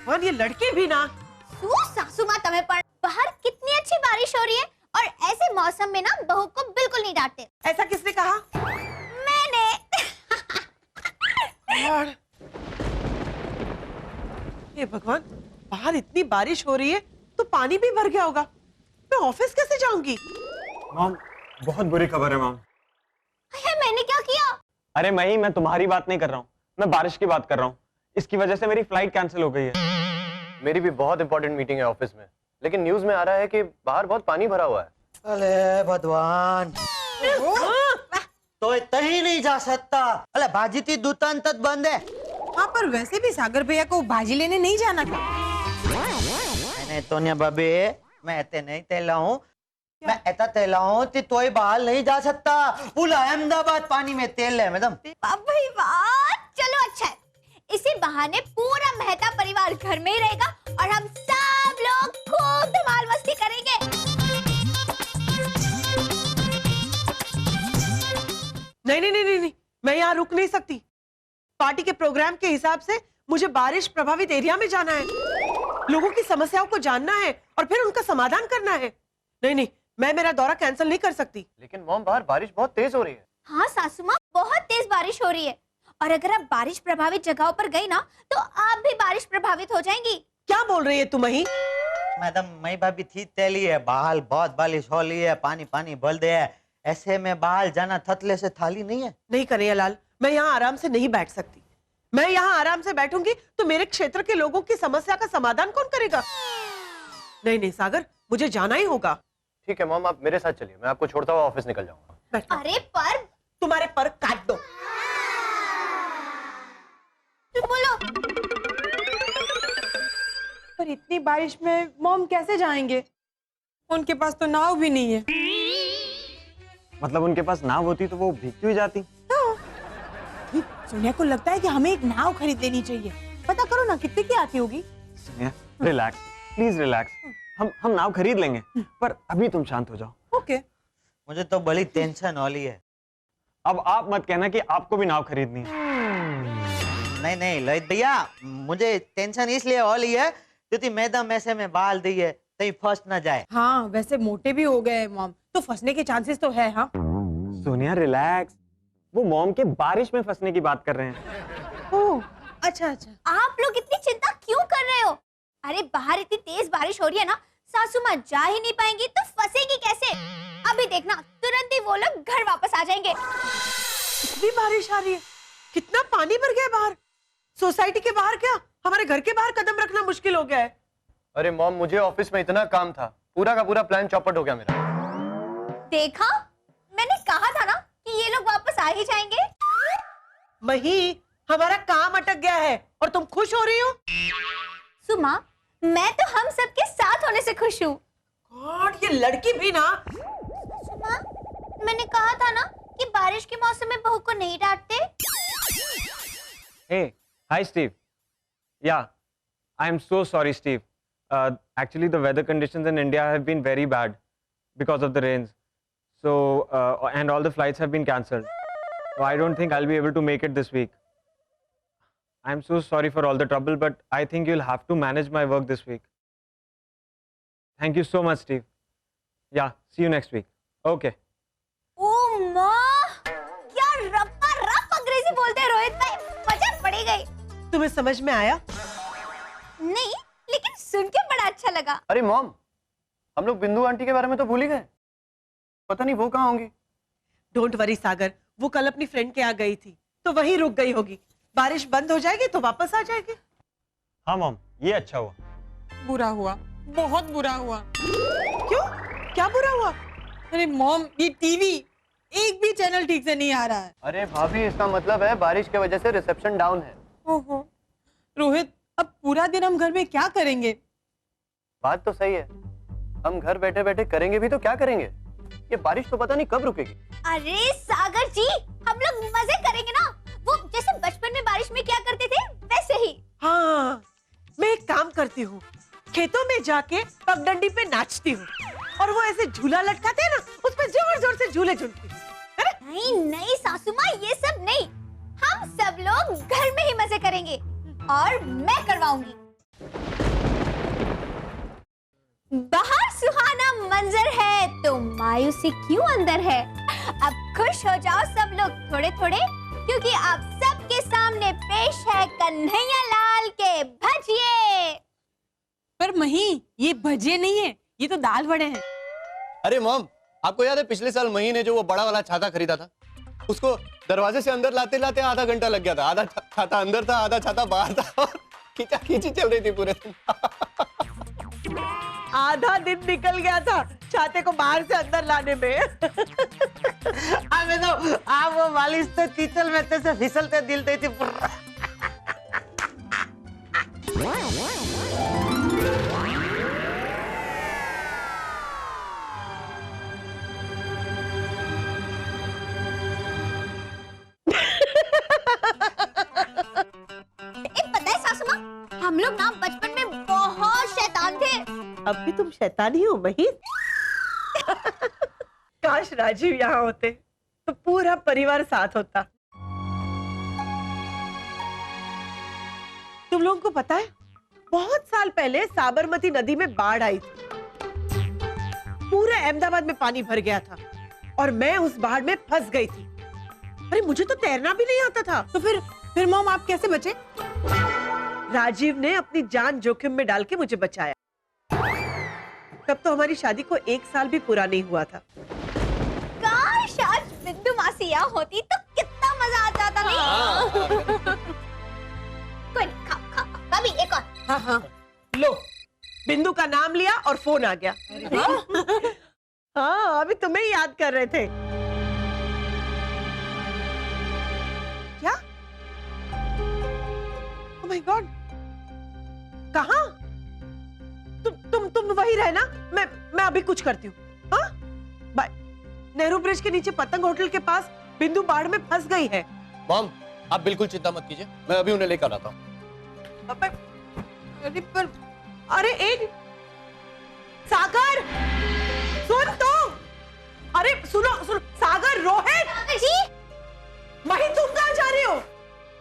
और ये लड़के भी ना। सासू माँ तुम्हें पर बाहर कितनी अच्छी बारिश हो रही है और ऐसे मौसम में ना बहू को बिल्कुल नहीं डांटते। ऐसा किसने कहा? मैंने। हे भगवान, बाहर इतनी बारिश हो रही है तो पानी भी भर गया होगा। मैं ऑफिस कैसे जाऊंगी? मॉम, बहुत बुरी खबर है मॉम। मैंने क्या किया? अरे मैं तुम्हारी बात नहीं कर रहा हूँ, मैं बारिश की बात कर रहा हूँ। इसकी वजह से मेरी फ्लाइट कैंसिल हो गई है। मेरी भी बहुत इंपॉर्टेंट मीटिंग है ऑफिस में, लेकिन न्यूज में आ रहा है कि बाहर बहुत पानी भरा हुआ है। अरे भगवान, तो तही नहीं जा सकता। अरे भाजी की दुकान तक बंद है। हाँ, पर वैसे भी सागर भैया को भाजी लेने नहीं जाना था। मैंने तोनिया भाभी, मैं ऐसे नहीं तेला हूँ। मैं ऐसा तेला हूँ कि तोय बाहर नहीं जा सकता। पूरा अहमदाबाद पानी में तेल है मैडम। भाई वाह, चलो अच्छा है, इसी बहाने पूरा मेहता परिवार घर में ही रहेगा और हम सब लोग खूब धमाल मस्ती करेंगे। नहीं नहीं नहीं नहीं नहीं, मैं यहाँ रुक नहीं सकती। पार्टी के प्रोग्राम के हिसाब से मुझे बारिश प्रभावित एरिया में जाना है, लोगों की समस्याओं को जानना है और फिर उनका समाधान करना है। नहीं नहीं, मैं मेरा दौरा कैंसिल नहीं कर सकती। लेकिन मॉम, बाहर बारिश बहुत तेज हो रही है। हाँ सासू माँ, बहुत तेज बारिश हो रही है और अगर आप बारिश प्रभावित जगहों पर गई ना तो आप भी बारिश प्रभावित हो जाएंगी। क्या बोल रही है तुम? ही मैडम, मैं भाभी थी तेली है, बाहर बहुत बारिश हो रही है, पानी पानी भर दे है। ऐसे में बाहर जाना थतले से थाली नहीं है। नहीं कन्हैयालाल, मैं यहाँ आराम से नहीं बैठ सकती। मैं यहाँ आराम से बैठूंगी तो मेरे क्षेत्र के लोगों की समस्या का समाधान कौन करेगा? नहीं नहीं सागर, मुझे जाना ही होगा। ठीक है मॉम, आप मेरे साथ चलिए, मैं आपको छोड़ता हुआ ऑफिस निकल जाऊंगा। बैठो। अरे पर तुम्हारे पर काट दो। बोलो। पर इतनी बारिश में मॉम कैसे जाएंगे? उनके पास तो नाव भी नहीं है। मतलब उनके पास नाव होती तो वो भीगती हुई जाती। सोनिया को लगता है कि हमें एक नाव खरीद लेनी चाहिए। पता करो ना कितने की आती होगी। Sonia, relax, please relax. हम नाव खरीद लेंगे, पर अभी तुम शांत हो जाओ। ओके। मुझे तो बड़ी टेंशन वाली है। अब आप मत कहना कि आपको भी नाव खरीदनी है। नहीं नहीं ललित भैया, मुझे टेंशन इसलिए वाली है क्योंकि मैडम ऐसे में बाल दी है कहीं फंस ना जाए। हाँ, वैसे मोटे भी हो गए मॉम, तो फंसने के चांसेस तो है। हाँ सोनिया रिलैक्स, वो मॉम के बारिश में फंसने की बात कर रहे हैं। ओह, अच्छा अच्छा। आप लोग इतनी चिंता क्यों कर रहे हो? अरे बाहर इतनी तेज बारिश हो रही है ना, सासू माँ जा ही नहीं पाएंगी तो फंसेगी कैसे? अभी देखना, तुरंत ही वो लोग घर वापस आ जाएंगे। इतनी बारिश आ रही है, कितना पानी भर गया है बाहर। सोसाइटी के बाहर क्या, हमारे घर के बाहर कदम रखना मुश्किल हो गया है। अरे मॉम, मुझे ऑफिस में इतना काम था, पूरा का पूरा प्लान चौपट हो गया मेरा। देखा, मैंने कहा था ना कि ये लोग वापस आ ही जाएंगे। मही, हमारा काम अटक गया है और तुम खुश हो रही हो? सुमा, मैं तो हम सबके साथ होने से खुश हूँ। गॉड, ये लड़की भी ना। सुमा, मैंने कहा था ना कि बारिश के मौसम में बहू को नहीं डांटते। Hey, hi Steve. Yeah, I am so sorry Steve. Actually the weather conditions in India have been very bad because of the rains. So, and all the flights have been cancelled. So I don't think I'll be able to make it this week. I'm so sorry for all the trouble, but I think you'll have to manage my work this week. Thank you so much, Steve. Yeah, see you next week. Okay. ओह माँ, क्या रप्पा रप अंग्रेजी बोलते हैं रोहित भाई, मजा पड़ी गई। तुम्हें समझ में आया? नहीं, लेकिन सुन के बड़ा अच्छा लगा। अरे मॉम, हम लोग बिंदु आंटी के बारे में तो भूल ही गए। पता नहीं वो कहाँ होंगी। डोंट वरी सागर, वो कल अपनी फ्रेंड के यहाँ गई थी तो वहीं रुक गई होगी। बारिश बंद हो जाएगी तो वापस आ जाएगी। हाँ मॉम, ये अच्छा हुआ। बुरा हुआ, बहुत बुरा हुआ। क्यों, क्या बुरा हुआ? अरे मॉम, ये टीवी एक भी चैनल ठीक से नहीं आ रहा है। अरे भाभी, इसका मतलब है बारिश की वजह से रिसेप्शन डाउन है। ओहो रोहित, अब पूरा दिन हम घर में क्या करेंगे? बात तो सही है, हम घर बैठे बैठे करेंगे भी तो क्या करेंगे? ये बारिश तो पता नहीं कब रुकेगी। अरे सागर जी, हम लोग मजे करेंगे ना, वो जैसे बचपन में बारिश में क्या करते थे वैसे ही। हाँ, मैं एक काम करती हूँ, खेतों में जाके पगडंडी पे नाचती हूँ और वो ऐसे झूला लटकाते हैं ना, उस पे जोर जोर से झूले झूलती हूँ। नहीं नहीं सासू माँ, ये सब नहीं, हम सब लोग घर में ही मजे करेंगे और मैं करवाऊंगी। बाहर सुहाना मंजर है तो मायूसी क्यों अंदर है। अब खुश हो जाओ सब लोग थोड़े थोड़े, क्योंकि आप सबके सामने पेश है कन्हैया लाल के भजिए। पर मही, ये भजिए नहीं है, ये तो दाल वड़े हैं। अरे मॉम, आपको याद है पिछले साल मही ने जो वो बड़ा वाला छाता खरीदा था, उसको दरवाजे से अंदर लाते लाते आधा घंटा लग गया था। आधा छाता अंदर था, आधा छाता बाहर था और खींची चल रही थी पूरे दिन। आधा दिन निकल गया था छाते को बाहर से अंदर लाने में। अबे तो आप वो मालिश तो कीचल में से फिसलते दिल देती। पता है सासू माँ, हम लोग ना बचपन में बहुत शैतान थे। अब भी तुम शैतान ही हो महीर। काश राजीव यहाँ होते तो पूरा परिवार साथ होता। तुम लोगों को पता है, बहुत साल पहले साबरमती नदी में बाढ़ आई थी। पूरे अहमदाबाद में पानी भर गया था और मैं उस बाढ़ में फंस गई थी। अरे मुझे तो तैरना भी नहीं आता था। तो फिर मॉम आप कैसे बचे? राजीव ने अपनी जान जोखिम में डाल के मुझे बचाया। तब तो हमारी शादी को 1 साल भी पूरा नहीं हुआ था। काश आज बिंदु मासी यहाँ होती तो कितना मजा आ जाता। नहीं कोई नहीं, खाओ खाओ खाओ। भाभी एक और। हाँ हाँ, लो बिंदु का नाम लिया और फोन आ गया। हाँ, अभी तुम्हें ही याद कर रहे थे। क्या? ओह माय गॉड, कहाँ? तुम वही रहना, मैं अभी कुछ करती हूँ। हाँ बाय। नेहरू ब्रिज के नीचे पतंग होटल के पास बिंदु बाढ़ में फंस गई है। मॉम, आप बिल्कुल चिंता मत कीजिए, मैं अभी उन्हें लेकर आता हूँ। अरे एक सागर, सुन तो। अरे सुनो सुनो, सागर, रोहित, सागर जी, वही तुम कहाँ जा रही हो?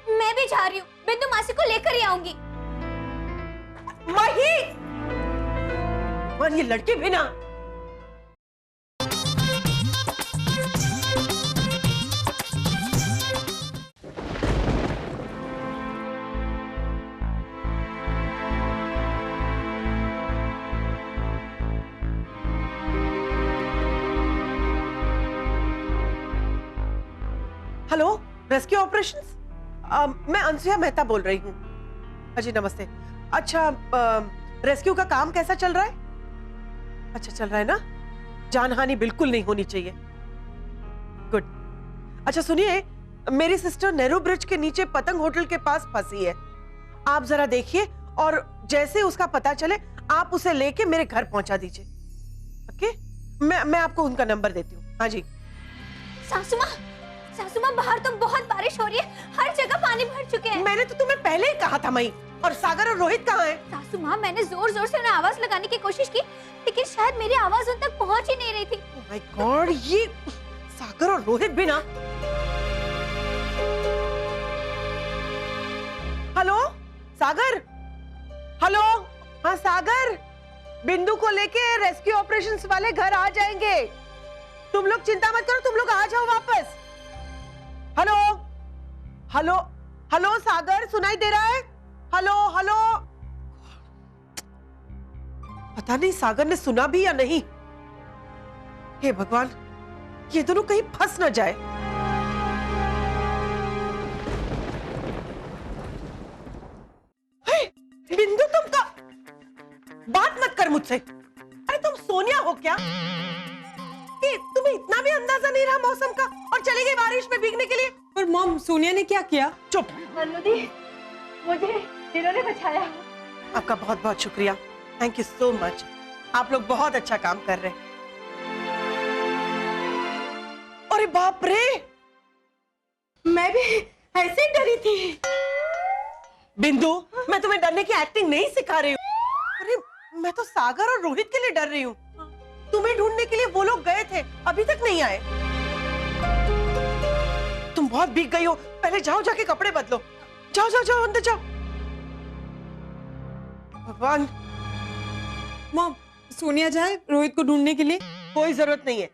मैं भी जा रही हूँ, बिंदु मासी को लेकर ही आऊंगी। वही और ये लड़के भी ना। Hello, rescue operations. मैं अनसुया मेहता बोल रही हूँ। जी नमस्ते। अच्छा, रेस्क्यू का काम कैसा चल रहा है? अच्छा चल रहा है ना? जानहानि बिल्कुल नहीं होनी चाहिए। गुड। अच्छा सुनिए, मेरी सिस्टर नेहरू ब्रिज के नीचे पतंग होटल के पास फंसी है। आप जरा देखिए और जैसे उसका पता चले आप उसे लेके मेरे घर पहुंचा दीजिए। ओके? मैं आपको उनका नंबर देती हूँ। हाँ जी। सासू माँ बाहर तो बहुत बारिश हो रही है, हर जगह पानी भर चुके हैं। मैंने तो तुम्हें पहले ही कहा था मई। और सागर और रोहित कहाँ हैं? सासू माँ, मैंने जोर जोर से उन्हें आवाज लगाने की कोशिश की, लेकिन शायद मेरी आवाज उन तक पहुंच ही नहीं रही थी। Oh my God, ये सागर और रोहित भी ना। हेलो सागर, हेलो। हाँ सागर, बिंदु को लेके रेस्क्यू ऑपरेशंस वाले घर आ जाएंगे। तुम लोग चिंता मत करो, तुम लोग आ जाओ वापस। हेलो हेलो हेलो सागर, सुनाई दे रहा है? Hello hello. पता नहीं सागर ने सुना भी या नहीं। हे भगवान, ये दोनों कहीं फंस न जाए। हे, बिंदु तुम का बात मत कर मुझसे। अरे तुम सोनिया हो क्या? कि तुम्हें इतना भी अंदाजा नहीं रहा मौसम का और चली गई बारिश में भीगने के लिए? पर मॉम, सोनिया ने क्या किया? चुप। मुझे इन्होंने बचाया। आपका बहुत बहुत शुक्रिया, थैंक यू सो मच। आप लोग बहुत अच्छा काम कर रहे हैं। अरे बाप रे, मैं भी ऐसे ही डरी थी। बिंदु, मैं तुम्हें डरने की एक्टिंग नहीं सिखा रही हूँ। अरे मैं तो सागर और रोहित के लिए डर रही हूँ। तुम्हें ढूंढने के लिए वो लोग गए थे, अभी तक नहीं आए। तुम बहुत भीग गई हो, पहले जाओ जाके कपड़े बदलो। जाओ जाओ जाओ, अंदर जाओ। भगवान। मॉम, सोनिया जाए रोहित को ढूंढने के लिए। कोई जरूरत नहीं है,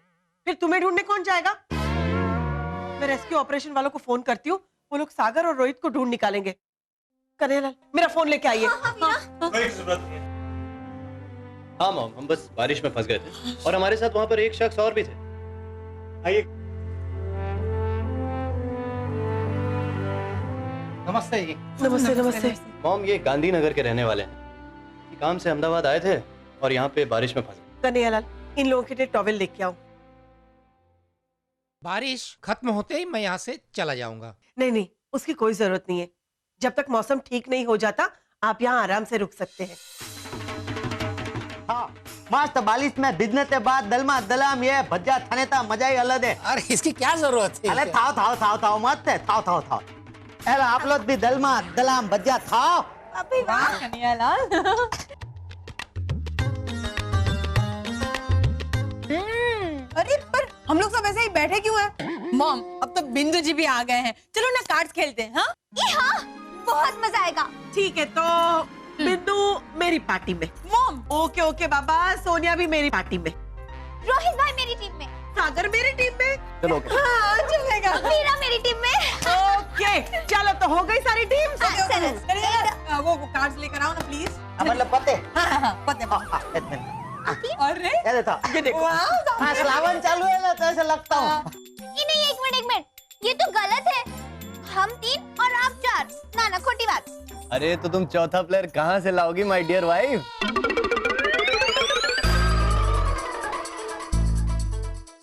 फिर तुम्हें ढूंढने कौन जाएगा? मैं रेस्क्यू ऑपरेशन वालों को फोन करती हूँ, वो लोग सागर और रोहित को ढूंढ निकालेंगे। कन्हैयालाल, मेरा फोन लेके आइए। हाँ मॉम, हम बस बारिश में फंस गए थे और हमारे साथ वहाँ पर एक शख्स और भी थे। आइए। नमस्ते जी। नमस्ते नमस्ते। मॉम, ये गांधीनगर के रहने वाले हैं। ये काम से अहमदाबाद आए थे और यहाँ पे बारिश में फंस गए। कन्हैयालाल, इन लोगों के लिए टॉवेल लेके आओ। बारिश खत्म होते ही मैं यहाँ से चला जाऊंगा। नहीं नहीं, उसकी कोई जरूरत नहीं है। जब तक मौसम ठीक नहीं हो जाता, आप यहाँ आराम से रुक सकते हैं। हाँ, मस्त बारिश में भिजने के बाद दलमा दलाम ये भज्जा खाने का मजा ही अलग है। अरे इसकी क्या जरूरत है? अरे थाओ थाओ थाओ थाओ मत है, थाओ थाओ थाओ। अरे आप लोग भी दलमा दलाम भज्जा खाओ। अभी वाह कन्हैयालाल। अरे पर हम लोग सब ऐसे ही बैठे क्यों हैं? मॉम, अब तो बिंदु जी भी आ गए हैं, चलो ना कार्ड्स खेलते हैं। हाँ हाँ, बहुत मजा आएगा। ठीक है, तो बिंदु मेरी पार्टी में। मॉम। ओके ओके बाबा, सोनिया भी मेरी पार्टी में, रोहित भाई मेरी टीम में, सागर मेरी टीम में। चलो। हाँ चलेगा। मीरा मेरी टीम में। ओके, चलो तो हो गई सारी टीम। कन्हैयालाल, वो कार्ड्स लेकर आओ ना प्लीज। मतलब पते। हाँ, पते। एक मिनट। अरे ये देखो, ये देखो। वाह, हाँ, श्रावण चालू है ना, तो ऐसा लगता हूँ। ये नहीं, एक मिनट, ये तो गलत है। हम 3 और आप 4। ना ना, खोटी बात। अरे तो तुम चौथा प्लेयर कहाँ से लाओगी माय डियर वाइफ?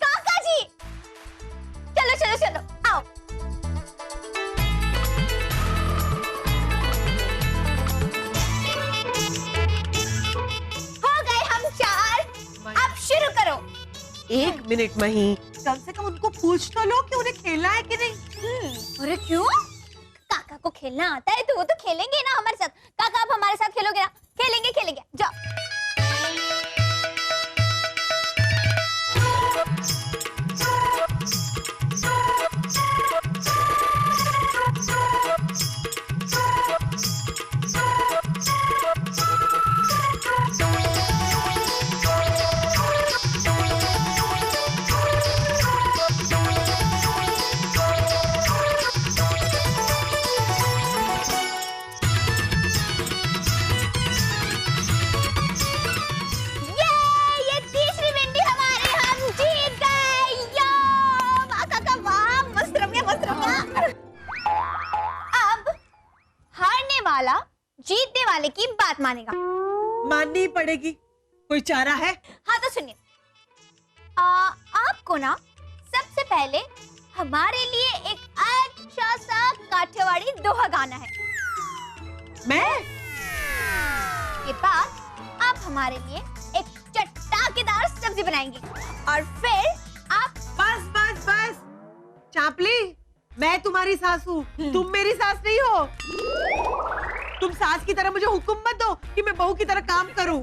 काका जी, चलो चलो चलो, आओ। हो गए हम 4। अब शुरू करो। 1 मिनट मही, कम से कम उनको पूछ तो लो कि उन्हें खेलना है कि नहीं। अरे क्यों? काका को खेलना आता है तो वो तो खेलेंगे ना हमारे साथ। काका, आप हमारे साथ खेलोगे ना? खेलेंगे खेलेंगे, जाओ। ये तीसरी भिंडी हमारी, हम जीत गए। यो वाह काका वाह, मस्त रमिया मस्त रमिया। अब हारने वाला जीतने वाले की बात मानेगा। माननी ही पड़ेगी, कोई चारा है? हाँ तो सुनिए, आपको ना सबसे पहले हमारे लिए एक अच्छा सा काठियावाड़ी दोहा गाना है। मैं? के बाद आप हमारे लिए एक चटाकेदार सब्जी बनाएंगी और फिर आप बस बस बस, चापली, मैं तुम्हारी सास हूँ, तुम मेरी सास नहीं हो। तुम सास की तरह मुझे हुक्म मत दो कि मैं बहू की तरह काम करूँ।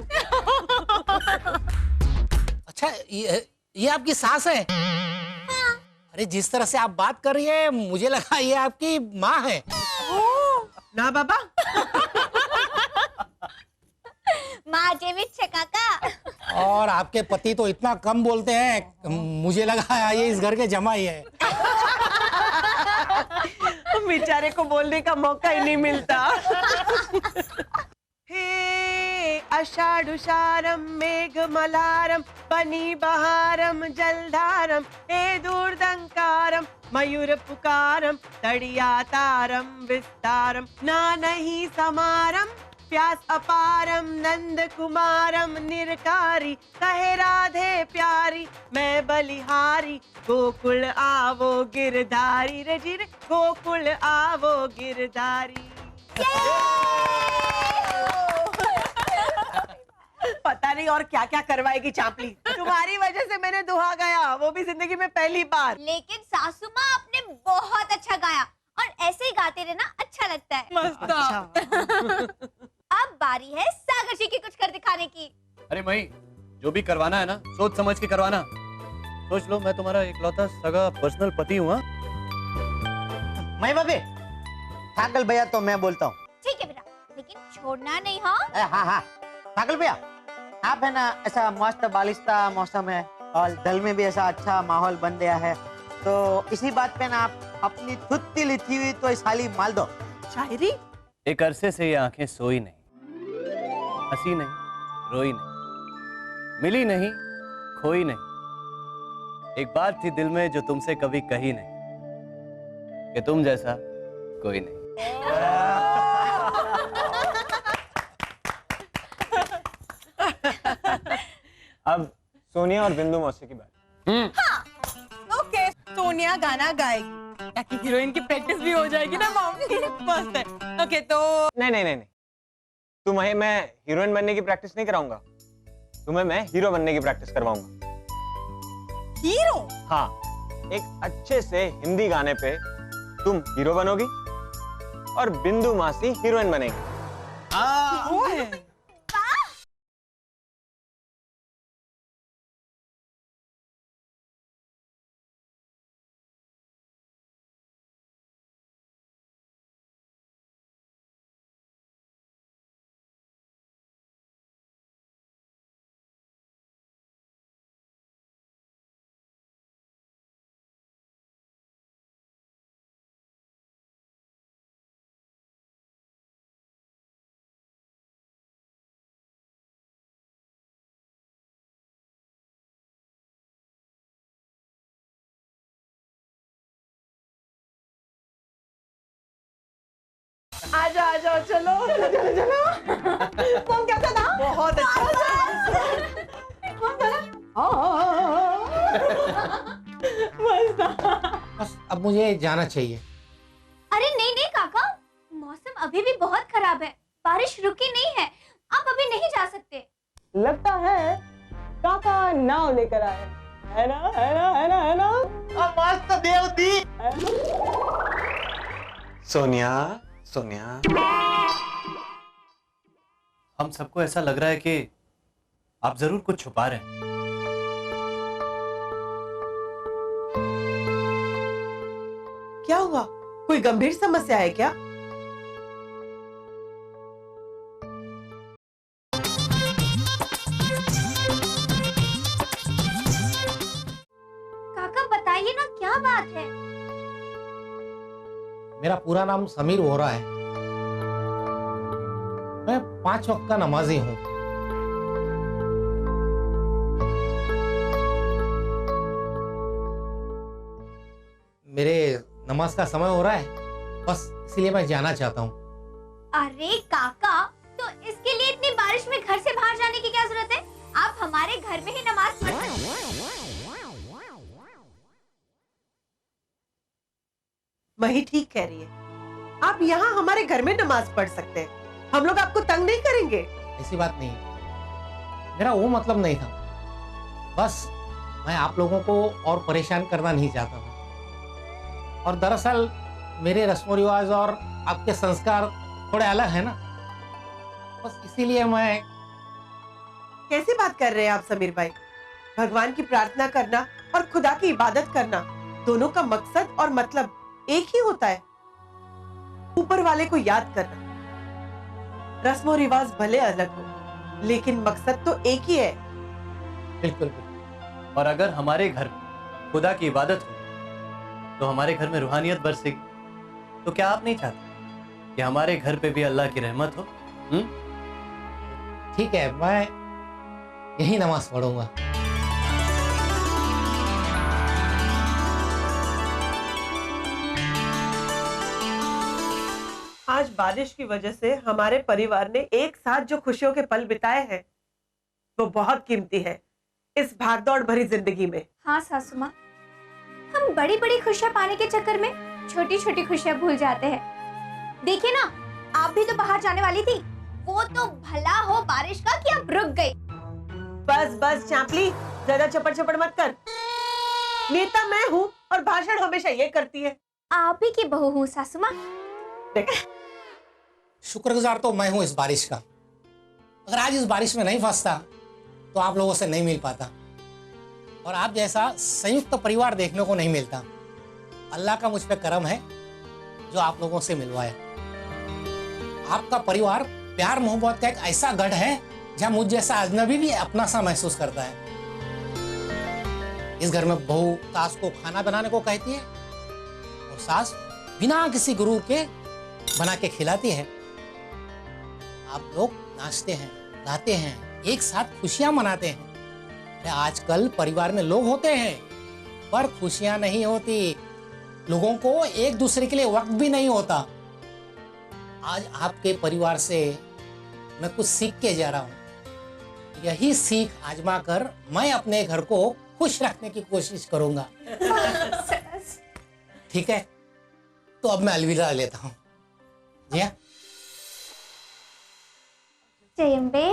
अच्छा, ये आपकी सास है? अरे जिस तरह से आप बात कर रही है, मुझे लगा ये आपकी माँ है। ना बाबा, माँ जेवित काका। और आपके पति तो इतना कम बोलते हैं, मुझे लगा ये इस घर के जमाई है। बेचारे को बोलने का मौका ही नहीं मिलता। हे आषाढ़ुषारम मेघमलारम पनी बहारम जलधारम हे दूरदंकारम मयूर पुकारम तड़िया तारम विस्तारम ना नहीं समारम प्यास अपारम नंद कुमारम निरकारी कहे राधे प्यारी मैं बलिहारी गोकुल आवो गिरधारी रे जी रे गोकुल आवो गिरधारी। पता नहीं और क्या क्या करवाएगी चापली, तुम्हारी वजह से मैंने दुहा गाया, वो भी जिंदगी में पहली बार। लेकिन सासू माँ आपने बहुत अच्छा गाया और ऐसे ही गाते रहना अच्छा लगता है। मस्त। अच्छा। अब बारी है सागर जी की कुछ कर दिखाने की। अरे मई, जो भी करवाना है ना, सोच समझ के करवाना। सोच लो, मैं तुम्हारा इकलौता सगा पर्सनल पति हूँ। मैं भाभी, ठाकल भैया तो मैं बोलता हूँ। ठीक है बेटा, लेकिन छोड़ना नहीं। हाँ हाँ हाँ, ठाकल भैया आप है ना ऐसा मस्त बालिश्ता मौसम है और दल में भी ऐसा अच्छा माहौल बन गया है, तो इसी बात पे ना आप अपनी थुत्ती लिथी हुई तो इस हाली माल दो। शायरी? एक अरसे से ये आंखें सोई नहीं, हंसी नहीं, रोई नहीं, मिली नहीं, खोई नहीं। एक बात थी दिल में जो तुमसे कभी कही नहीं, कि तुम जैसा कोई नहीं। अब सोनिया और बिंदु मौसी की बात। ओके, सोनिया गाना गाएगी ताकि हीरोइन की प्रैक्टिस भी हो जाएगी ना मॉम। मस्त है। ओके तो नहीं नहीं नहीं नहीं, तुम्हें मैं हीरोइन बनने की प्रैक्टिस नहीं कराऊंगा, तुम्हें मैं हीरो बनने की प्रैक्टिस करवाऊंगा। हीरो? हाँ, एक अच्छे से हिंदी गाने पे तुम हीरो बनोगी और बिंदु मासी हीरोइन बनेगी। वो है। आ जाओ चलो चलो चलो। मॉम कैसा था? बहुत अच्छा था। मस्त था। बस अब मुझे जाना चाहिए। अरे नहीं नहीं काका, मौसम अभी भी बहुत खराब है, बारिश रुकी नहीं है, आप अभी नहीं जा सकते। लगता है काका नाव लेकर आए, है ना है ना है ना है ना। मस्त देवती। सोनिया सोनिया, हम सबको ऐसा लग रहा है कि आप जरूर कुछ छुपा रहे हैं। क्या हुआ? कोई गंभीर समस्या है क्या? काका बताइए ना क्या बात है। मेरा पूरा नाम समीर वोरा है। मैं 5 वक्त का नमाजी हूँ। मेरे नमाज का समय हो रहा है, बस इसीलिए मैं जाना चाहता हूँ। अरे काका, तो इसके लिए इतनी बारिश में घर से बाहर जाने की क्या जरूरत है? आप हमारे घर में ही नमाज पढ़ सकते हैं। वही ठीक कह रही है, आप यहाँ हमारे घर में नमाज पढ़ सकते हैं, हम लोग आपको तंग नहीं करेंगे। ऐसी बात नहीं, मेरा वो मतलब नहीं था। बस मैं आप लोगों को और परेशान करना नहीं चाहता था। और दरअसल मेरे रस्म रिवाज और आपके संस्कार थोड़े अलग है ना, बस इसीलिए मैं। कैसी बात कर रहे हैं आप समीर भाई? भगवान की प्रार्थना करना और खुदा की इबादत करना, दोनों का मकसद और मतलब एक ही होता है, ऊपर वाले को याद करना। रस्म और रिवाज भले अलग हो, लेकिन मकसद तो एक ही है। बिल्कुल बिल्कुल। और अगर हमारे घर में खुदा की इबादत हो तो हमारे घर में रूहानियत बरसेगी। तो क्या आप नहीं चाहते कि हमारे घर पे भी अल्लाह की रहमत हो? ठीक है, मैं यही नमाज पढ़ूंगा। आज बारिश की वजह से हमारे परिवार ने एक साथ जो खुशियों के पल बिताए हैं, वो बहुत कीमती है इस भागदौड़ भरी जिंदगी में। हाँ सासू माँ, हम बड़ी बड़ी खुशियाँ पाने के चक्कर में छोटी छोटी खुशियाँ भूल जाते हैं। देखिए ना, आप भी तो बाहर जाने वाली थी, वो तो भला हो बारिश का कि आप रुक गई। बस बस चांपली, ज्यादा चपड़ चपड़ मत कर। नेता मैं हूँ और भाषण हमेशा ये करती है। आप ही की बहू हूँ सासू माँ। देख, शुक्रगुजार तो मैं हूं इस बारिश का। अगर आज इस बारिश में नहीं फंसता तो आप लोगों से नहीं मिल पाता, और आप जैसा संयुक्त परिवार देखने को नहीं मिलता। अल्लाह का मुझ पे करम है जो आप लोगों से मिलवाया। आपका परिवार प्यार मोहब्बत का एक ऐसा गढ़ है जहाँ मुझ जैसा अजनबी भी अपना सा महसूस करता है। इस घर में बहू सास को खाना बनाने को कहती है और सास बिना किसी गुरूर के बना के खिलाती है। आप लोग नाचते हैं, गाते हैं, एक साथ खुशियां मनाते हैं। अरे आजकल परिवार में लोग होते हैं पर खुशियां नहीं होती, लोगों को एक दूसरे के लिए वक्त भी नहीं होता। आज आपके परिवार से मैं कुछ सीख के जा रहा हूं। यही सीख आजमा कर मैं अपने घर को खुश रखने की कोशिश करूंगा। ठीक है, तो अब मैं अलविदा लेता हूँ। जी हाँ? जय अम्बे।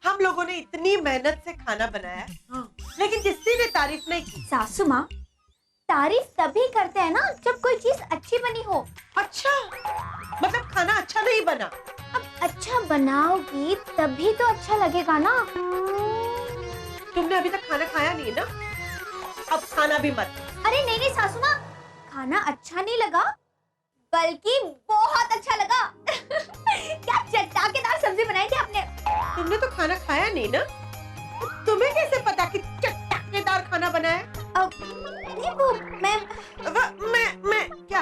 हम लोगों ने इतनी मेहनत से खाना बनाया लेकिन किसी ने तारीफ नहीं की। सासू माँ, तारीफ तभी करते हैं ना जब कोई चीज अच्छी बनी हो। अच्छा, मतलब खाना अच्छा नहीं बना। अब अच्छा बनाओगी तभी तो अच्छा लगेगा ना। तुमने अभी तक खाना खाया नहीं ना, अब खाना भी मत। अरे नहीं नहीं सासू माँ, खाना अच्छा नहीं लगा बल्कि बहुत अच्छा लगा। क्या चटकाकेदार सब्जी बनाई थी आपने। तुमने तो खाना खाया नहीं ना, तुम्हें कैसे पता कि चटकाकेदार खाना बना है? अब नहीं वो मैं मैं क्या